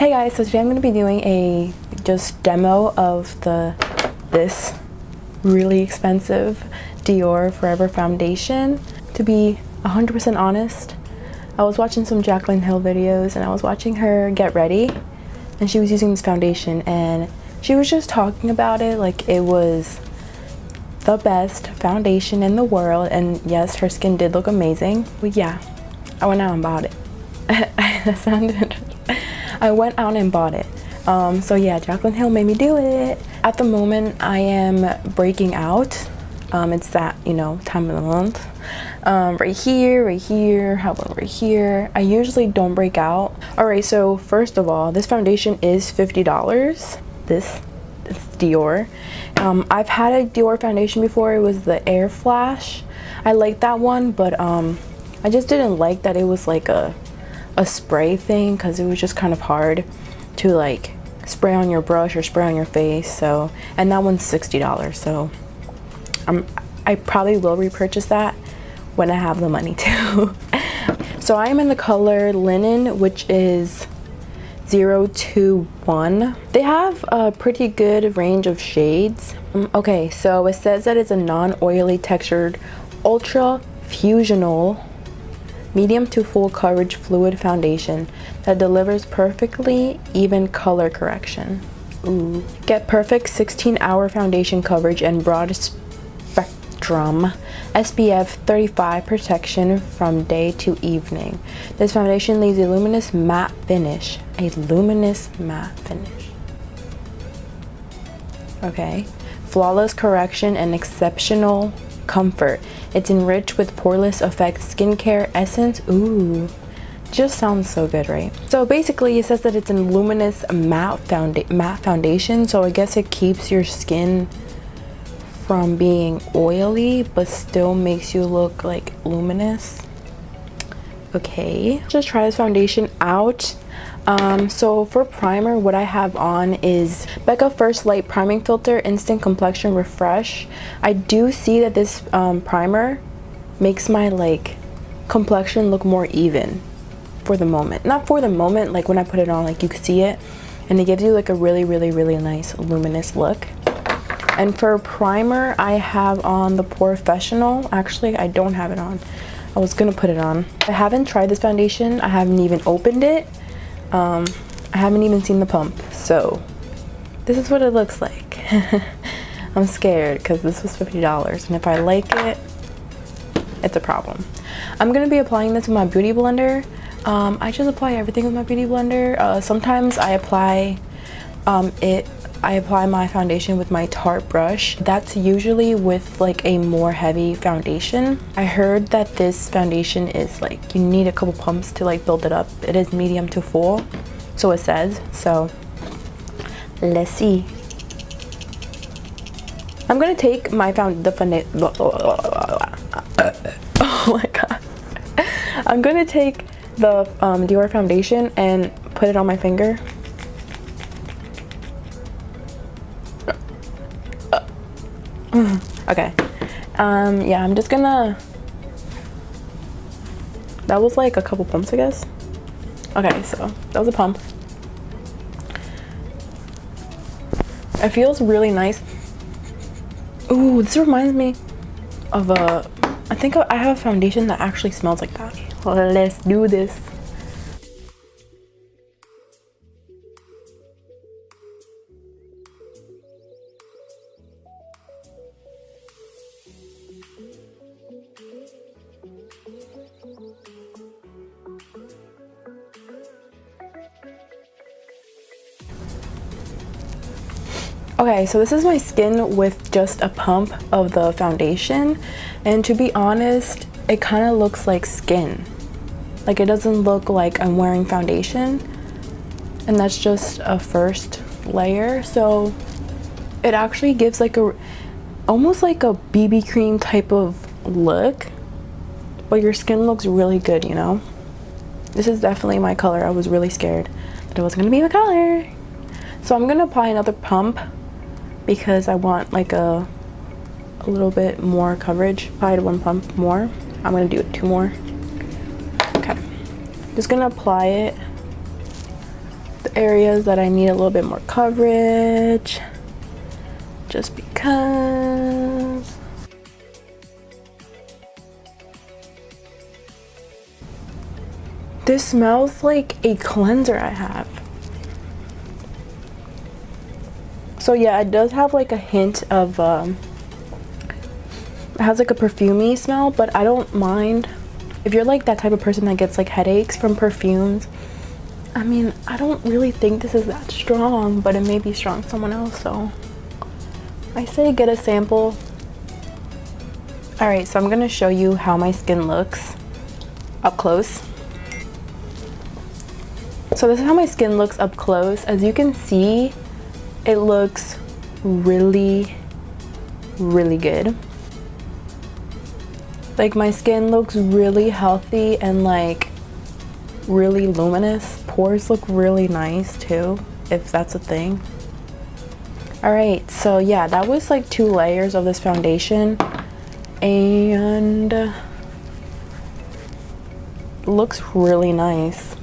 Hey guys, so today I'm going to be doing a just demo of this really expensive Dior Forever foundation. To be 100% honest, I was watching some Jaclyn Hill videos and I was watching her get ready and she was using this foundation and she was just talking about it like it was the best foundation in the world, and yes, her skin did look amazing. But yeah, I went out and bought it. That sounded I went out and bought it. So yeah, Jaclyn Hill made me do it. At the moment, I am breaking out. It's that, you know, time of the month. Right here, how about right here? I usually don't break out. All right, so first of all, this foundation is $50. It's Dior. I've had a Dior foundation before. It was the Air Flash. I liked that one, but I just didn't like that it was like a spray thing, because it was just kind of hard to like spray on your brush or spray on your face. So, and that one's $60, so I probably will repurchase that when I have the money to. So I am in the color Linen, which is 021. They have a pretty good range of shades. Okay, so it says that it's a non-oily textured ultra fusional medium to full coverage fluid foundation that delivers perfectly even color correction. Ooh. Get perfect 16-hour foundation coverage and broad spectrum SPF 35 protection from day to evening. This foundation leaves a luminous matte finish. A luminous matte finish. Okay. Flawless correction and exceptional comfort. It's enriched with poreless effect skincare essence. Ooh, just sounds so good, right? So basically it says that it's a luminous matte foundation, so I guess it keeps your skin from being oily but still makes you look like luminous. Okay, just try this foundation out. So for primer, what I have on is Becca First Light Priming Filter Instant Complexion Refresh. I do see that this primer makes my like complexion look more even for the moment. Not for the moment, like when I put it on, like you can see it, and it gives you like a really nice luminous look. And for primer, I have on the Professional. Actually, I don't have it on. I was gonna put it on. I haven't tried this foundation. I haven't even opened it. I haven't even seen the pump, so this is what it looks like. I'm scared because this was $50, and if I like it, it's a problem. I'm gonna be applying this with my beauty blender. I just apply everything with my beauty blender. Sometimes I apply my foundation with my Tarte brush. That's usually with like a more heavy foundation. I heard that this foundation is like, you need a couple pumps to like build it up. It is medium to full, so it says. So let's see. I'm gonna take my oh my god. I'm gonna take the Dior foundation and put it on my finger. Okay, yeah, I'm just gonna, that was like a couple pumps, I guess. Okay, so that was a pump. It feels really nice. Ooh, this reminds me of I think I have a foundation that actually smells like that. Well, let's do this. Okay, so this is my skin with just a pump of the foundation, and to be honest, it kind of looks like skin. Like, it doesn't look like I'm wearing foundation, and that's just a first layer. So it actually gives like almost like a BB cream type of look, but your skin looks really good, you know? This is definitely my color. I was really scared that it wasn't gonna be my color. So I'm gonna apply another pump because I want like a little bit more coverage. Applied one pump more. I'm gonna do 2 more. Okay, just gonna apply it areas that I need a little bit more coverage, just because. This smells like a cleanser I have. So yeah, it does have like a hint of, it has like a perfumey smell, but I don't mind. If you're like that type of person that gets like headaches from perfumes, I mean, I don't really think this is that strong, but it may be strong to someone else, so I say get a sample. Alright, so I'm gonna show you how my skin looks up close. So this is how my skin looks up close. As you can see, it looks really, really good. Like, my skin looks really healthy and like really luminous. Pores look really nice too, if that's a thing. Alright, so yeah, that was like 2 layers of this foundation, and looks really nice.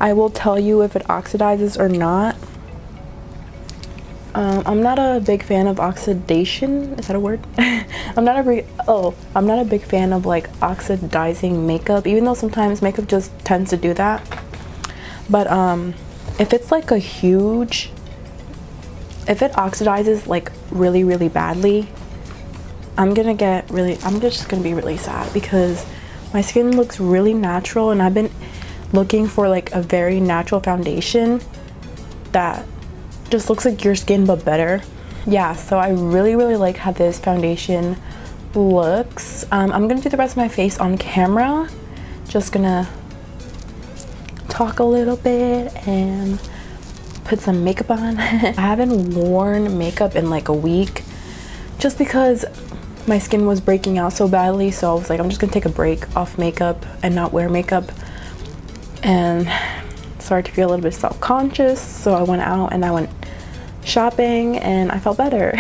I will tell you if it oxidizes or not. I'm not a big fan of oxidation. Is that a word? I'm not a big fan of like oxidizing makeup, even though sometimes makeup just tends to do that. But if it's like if it oxidizes like really, really badly, I'm just gonna be really sad, because my skin looks really natural, and I've been looking for like a very natural foundation that just looks like your skin but better. Yeah, so I really, really like how this foundation looks. I'm gonna do the rest of my face on camera. Just gonna talk a little bit and put some makeup on. I haven't worn makeup in like a week, just because my skin was breaking out so badly, so I was like, I'm just gonna take a break off makeup and not wear makeup, and started to feel a little bit self-conscious, so I went out and I went shopping and I felt better.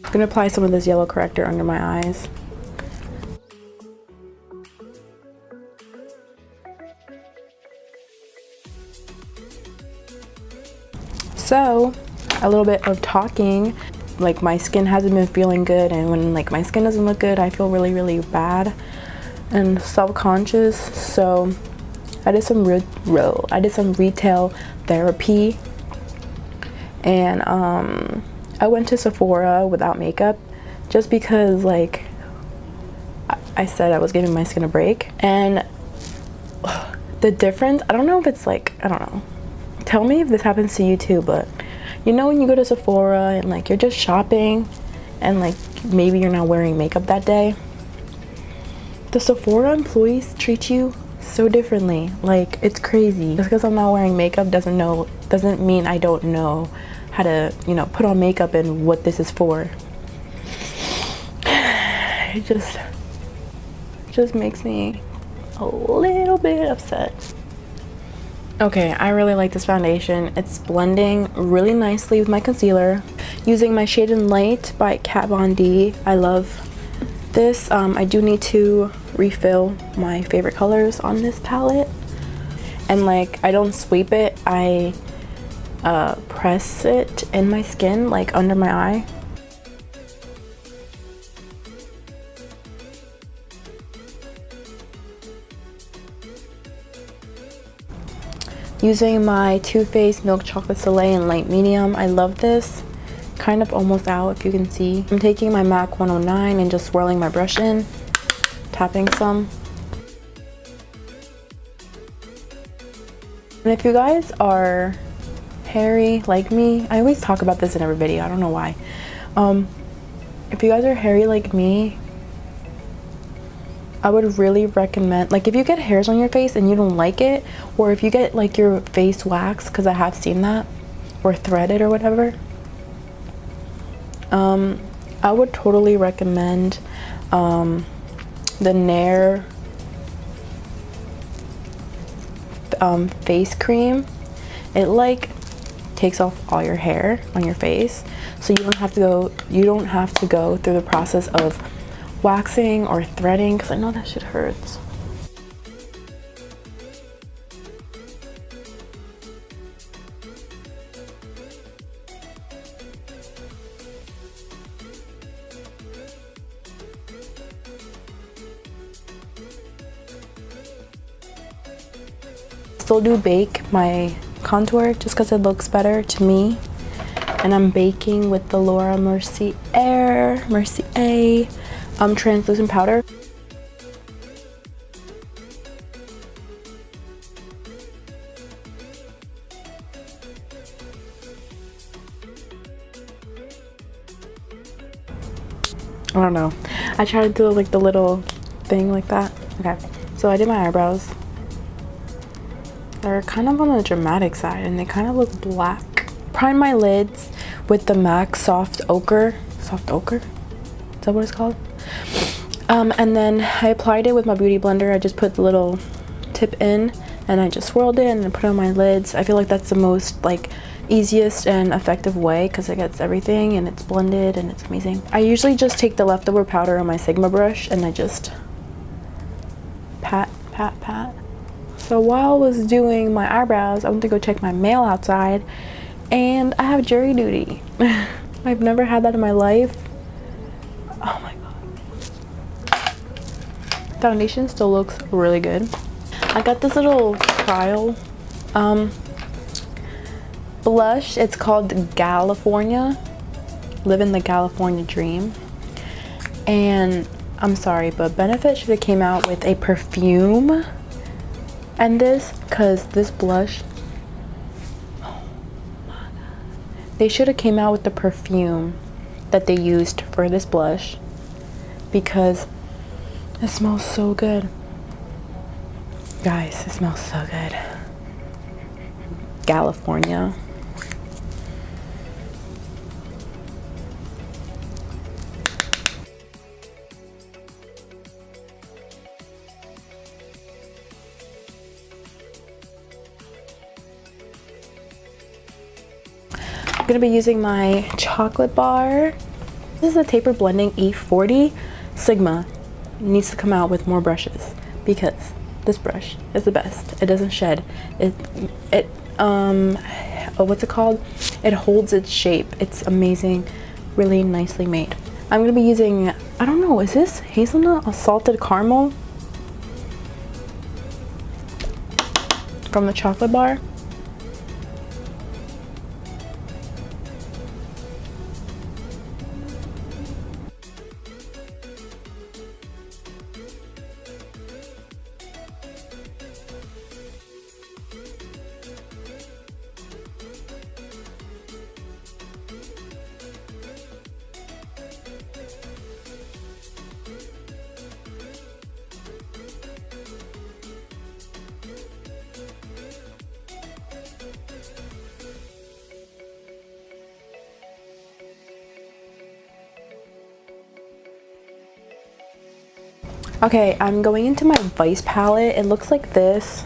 I'm gonna apply some of this yellow corrector under my eyes. So, a little bit of talking. Like, my skin hasn't been feeling good, and when like my skin doesn't look good, I feel really, really bad and self-conscious. So I did some retail therapy, and I went to Sephora without makeup, just because like I said I was giving my skin a break. And the difference, I don't know if it's like, I don't know, tell me if this happens to you too, but you know when you go to Sephora and like you're just shopping and like maybe you're not wearing makeup that day, the Sephora employees treat you so differently. Like, it's crazy. Just because I'm not wearing makeup doesn't mean I don't know how to, you know, put on makeup and what this is for. It just makes me a little bit upset. Okay, I really like this foundation. It's blending really nicely with my concealer. Using my Shade and Light by Kat Von D. I love this. I do need to refill my favorite colors on this palette. And like, I don't sweep it. I press it in my skin, like under my eye. Using my Too Faced Milk Chocolate Soleil in light medium. I love this. Kind of almost out, if you can see. I'm taking my MAC 109 and just swirling my brush in, tapping some. And if you guys are hairy like me, I always talk about this in every video, I don't know why. If you guys are hairy like me, I would really recommend, like if you get hairs on your face and you don't like it, or if you get like your face waxed, because I have seen that, or threaded or whatever, I would totally recommend the Nair face cream. It like takes off all your hair on your face, so you don't have to go through the process of waxing or threading, because I know that shit hurts. Still do bake my contour just because it looks better to me, and I'm baking with the Laura Mercier translucent powder. I don't know, I tried to do like the little thing like that. Okay, so I did my eyebrows. They're kind of on the dramatic side and they kind of look black. Prime my lids with the MAC Soft Ochre. Soft Ochre? Is that what it's called? And then I applied it with my beauty blender. I just put the little tip in and I just swirled it and put it on my lids. I feel like that's the most like easiest and effective way because it gets everything and it's blended and it's amazing. I usually just take the leftover powder on my Sigma brush and I just pat. So while I was doing my eyebrows, I went to go check my mail outside and I have jury duty. I've never had that in my life. Oh my god. Foundation still looks really good. I got this little trial blush. It's called California. Living the California dream. And I'm sorry, but Benefit should have came out with a perfume and this, because this blush, oh my god, they should have came out with the perfume that they used for this blush because it smells so good. Guys, it smells so good. California. I'm gonna be using my chocolate bar. This is a taper blending E40 Sigma. It needs to come out with more brushes because this brush is the best. It doesn't shed. What's it called? It holds its shape. It's amazing, really nicely made. I'm gonna be using, I don't know, is this hazelnut or salted caramel from the chocolate bar? Okay, I'm going into my Vice palette. It looks like this.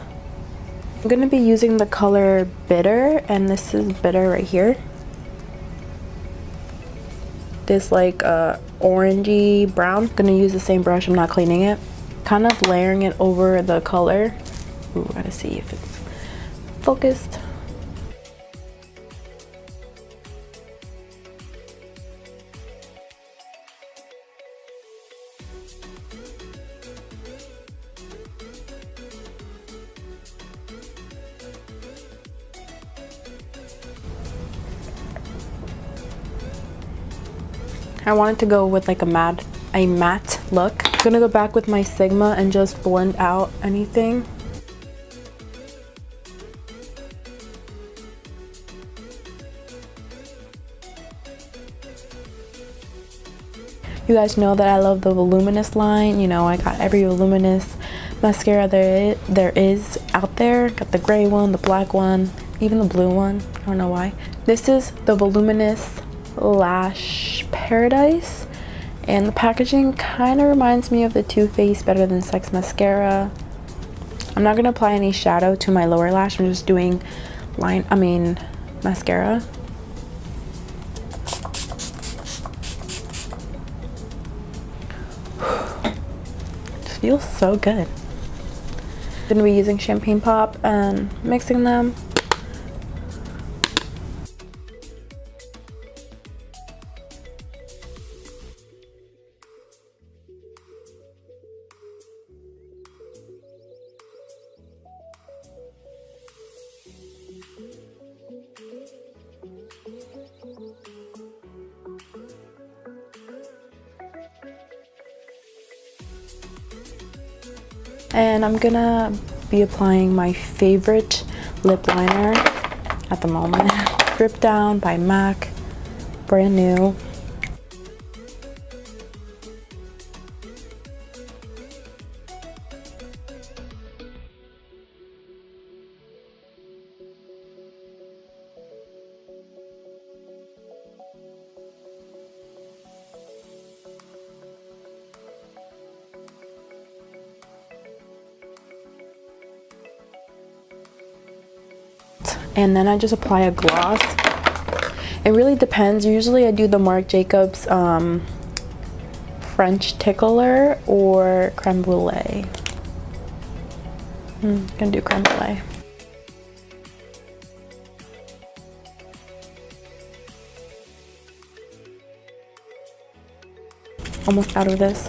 I'm going to be using the color Bitter, and this is Bitter right here. This like orangey brown. I'm going to use the same brush. I'm not cleaning it. Kind of layering it over the color. Ooh, I gotta see if it's focused. I wanted to go with like a matte look. I'm gonna go back with my Sigma and just blend out anything. You guys know that I love the Voluminous line. You know, I got every Voluminous mascara there is out there. Got the gray one, the black one, even the blue one. I don't know why. This is the Voluminous Lash Paradise, and the packaging kind of reminds me of the Too Faced Better Than Sex mascara. I'm not gonna apply any shadow to my lower lash. I'm just doing mascara. Just feels so good. I'm gonna be using Champagne Pop and mixing them. And I'm gonna be applying my favorite lip liner at the moment, Drip Down by MAC, brand new. And then I just apply a gloss. It really depends. Usually I do the Marc Jacobs French Tickler or Creme Brulee. Gonna do Creme Brulee. Almost out of this.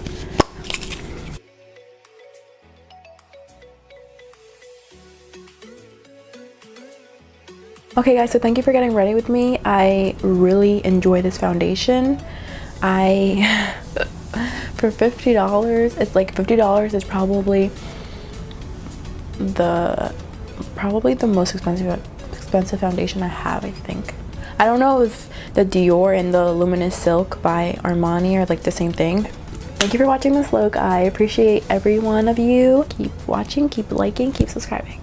Okay guys, so thank you for getting ready with me. I really enjoy this foundation. For $50, it's like $50 is probably the most expensive foundation I have, I think. I don't know if the Dior and the Luminous Silk by Armani are like the same thing. Thank you for watching this look. I appreciate every one of you. Keep watching, keep liking, keep subscribing.